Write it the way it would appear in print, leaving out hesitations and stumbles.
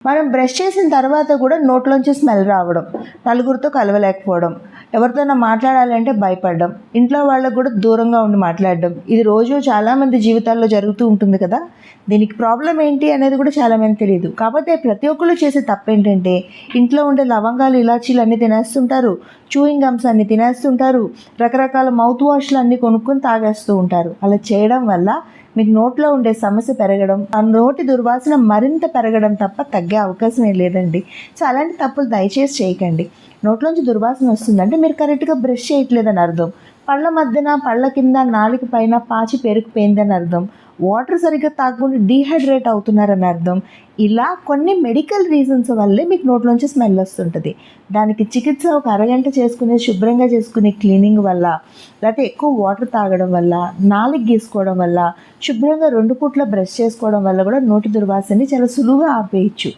మనం బ్రష్ చేసిన తర్వాత కూడా నోట్లోంచి స్మెల్ రావడం, నలుగురితో కలవలేకపోవడం, ఎవరితోనైనా మాట్లాడాలంటే భయపడడం, ఇంట్లో వాళ్ళకు కూడా దూరంగా ఉండి మాట్లాడడం, ఇది రోజు చాలామంది జీవితాల్లో జరుగుతూ ఉంటుంది కదా. దీనికి ప్రాబ్లం ఏంటి అనేది కూడా చాలామంది తెలియదు. కాకపోతే ప్రతి ఒక్కళ్ళు చేసే తప్పు ఏంటంటే ఇంట్లో ఉండే లవంగాలు, ఇలాచీలు అన్నీ తినేస్తుంటారు, చూయింగ్ గమ్స్ అన్నీ తినేస్తుంటారు, రకరకాల మౌత్ వాష్లు అన్నీ కొనుక్కొని తాగేస్తూ ఉంటారు. అలా చేయడం వల్ల మీకు నోట్లో ఉండే సమస్య పెరగడం, ఆ నోటి దుర్వాసన మరింత పెరగడం తప్ప తగ్గే అవకాశం ఏం లేదండి. సో అలాంటి తప్పులు దయచేసి చేయకండి. నోట్లోంచి దుర్వాసన వస్తుందంటే మీరు కరెక్ట్గా బ్రష్ చేయట్లేదని అర్థం. పళ్ళ మధ్యన, పళ్ళ కింద, నాలుక పైన పాచి పెరిగిపోయిందని అర్థం. వాటర్ సరిగ్గా తాగకుండా డీహైడ్రేట్ అవుతున్నారని అర్థం. ఇలా కొన్ని మెడికల్ రీజన్స్ వల్లే మీకు నోట్లోంచి స్మెల్ వస్తుంటుంది. దానికి చికిత్స ఒక అరగంట చేసుకునే, శుభ్రంగా చేసుకునే క్లీనింగ్ వల్ల, లేకపోతే ఎక్కువ వాటర్ తాగడం వల్ల, నాలుక గీసుకోవడం వల్ల, శుభ్రంగా 2 పూట్ల బ్రష్ చేసుకోవడం వల్ల కూడా నోటి దుర్వాసనని చాలా సులువుగా ఆపేయచ్చు.